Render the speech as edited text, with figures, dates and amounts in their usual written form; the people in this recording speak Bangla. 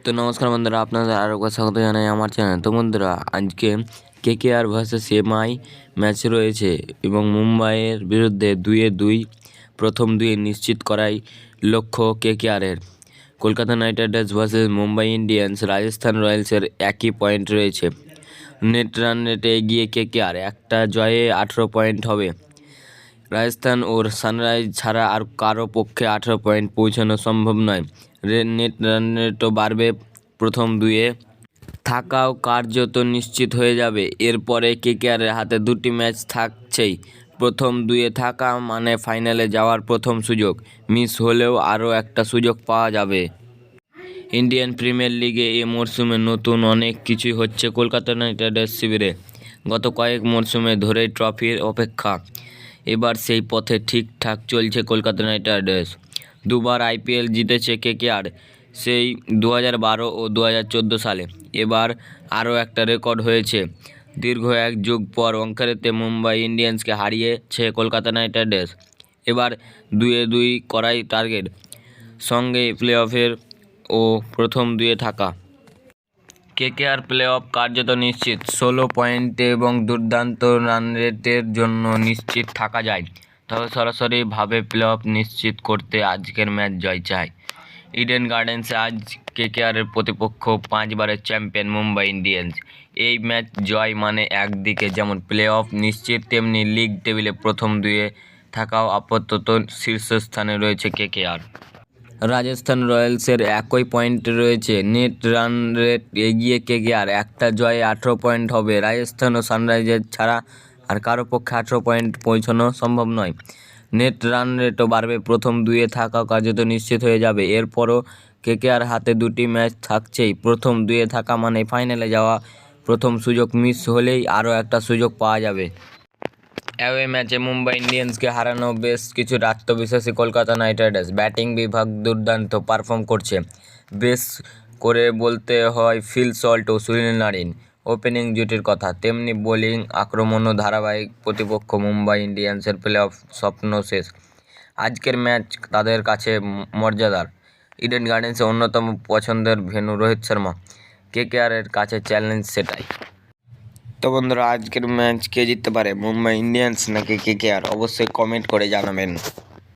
তো নমস্কার বন্ধুরা, আপনাদের আরও একবার স্বাগত জানাই আমার চ্যানেল। তো বন্ধুরা, আজকে কেকেআর ভার্সেস এমআই ম্যাচ রয়েছে এবং মুম্বাইয়ের বিরুদ্ধে 2-2 প্রথম দুয়ে নিশ্চিত করাই লক্ষ্য কেকেআরের। Kolkata Knight Riders versus Mumbai Indians, Rajasthan রয়্যালসের একই পয়েন্ট রয়েছে। নেট রান রেটে এগিয়ে কেকেআর, একটা জয়ে 18 পয়েন্ট হবে। রাজস্থান ও সানরাইজ ছাড়া আর কারো পক্ষে 18 পয়েন্ট পৌঁছানো সম্ভব নয়। নেট রান রেটও বাড়বে, প্রথম দুয়ে থাকাও কার্যত নিশ্চিত হয়ে যাবে। এরপরে কেকেআরের হাতে দুটি ম্যাচ থাকছেই। প্রথম দুয়ে থাকা মানে ফাইনালে যাওয়ার প্রথম সুযোগ, মিস হলেও আরও একটা সুযোগ পাওয়া যাবে। ইন্ডিয়ান প্রিমিয়ার লিগে এ মরশুমে নতুন অনেক কিছুই হচ্ছে কলকাতা নাইট রাইডার্স শিবিরে। গত কয়েক মরশুমে ধরেই ট্রফির অপেক্ষা, এবার সেই পথে ঠিকঠাক চলছে কলকাতা নাইট রাইডার্স। দুবার আইপিএল জিতেছে কেকেআর, সেই 2012 ও 2014 সালে। এবার আরও একটা রেকর্ড হয়েছে, দীর্ঘ এক যুগ পর ওয়ানখেড়েতে মুম্বাই ইন্ডিয়ান্সকে হারিয়েছে কলকাতা নাইট রাইডার্স। এবার 2-2 করাই টার্গেট, সঙ্গে প্লে অফের ও প্রথম দুয়ে থাকা। কেকেআর প্লে অফ কার্যত নিশ্চিত, 16 পয়েন্টে এবং দুর্দান্ত রান রেটের জন্য নিশ্চিত থাকা যায়। তবে সরাসরিভাবে প্লে অফ নিশ্চিত করতে আজকের ম্যাচ জয় চাই। ইডেন গার্ডেন্সে আজ কেকেআরের প্রতিপক্ষ 5 বারের চ্যাম্পিয়ন মুম্বাই ইন্ডিয়ান্স। এই ম্যাচ জয় মানে একদিকে যেমন প্লে অফ নিশ্চিত, তেমনি লিগ টেবিলে প্রথম দুয়ে থাকাও আপাতত শীর্ষস্থানে রয়েছে কেকেআর। রাজস্থান রয়্যালসের একই পয়েন্টে রয়েছে। নেট রান রেট এগিয়ে কেকেআর, একটা জয়ে 18 পয়েন্ট হবে। রাজস্থান ও সানরাইজার্স ছাড়া আর কারো পক্ষে 18 পয়েন্ট পৌঁছানো সম্ভব নয়। নেট রান রেটও বাড়বে, প্রথম দুয়ে থাকাও কার্যত নিশ্চিত হয়ে যাবে। এরপরও কেকেআর হাতে দুটি ম্যাচ থাকছেই। প্রথম দুয়ে থাকা মানে ফাইনালে যাওয়া, প্রথম সুযোগ মিস হলেই আরও একটা সুযোগ পাওয়া যাবে। অ্যাওয়ে ম্যাচে মুম্বাই ইন্ডিয়ান্সকে হারানো বেশ কিছুটা আত্মবিশ্বাসী কলকাতা নাইট রাইডার্স। ব্যাটিং বিভাগ দুর্দান্ত পারফর্ম করছে, বেশ করে বলতে হয় ফিল সল্ট ও সুনীল নারিন ওপেনিং জুটির কথা। তেমনি বোলিং আক্রমণও ধারাবাহিক। প্রতিপক্ষ মুম্বাই ইন্ডিয়ান্সের প্লে অফ স্বপ্ন শেষ। আজকের ম্যাচ তাদের কাছে মর্যাদার। ইডেন গার্ডেন্সে অন্যতম পছন্দের ভেন্যু রোহিত শর্মা, কেকেআরের কাছে চ্যালেঞ্জ সেটাই। তো বন্ধুরা, আজকের ম্যাচ কে জিততে পারে, মুম্বাই ইন্ডিয়ান্স নাকি কেকেআর? অবশ্যই কমেন্ট করে জানাবেন।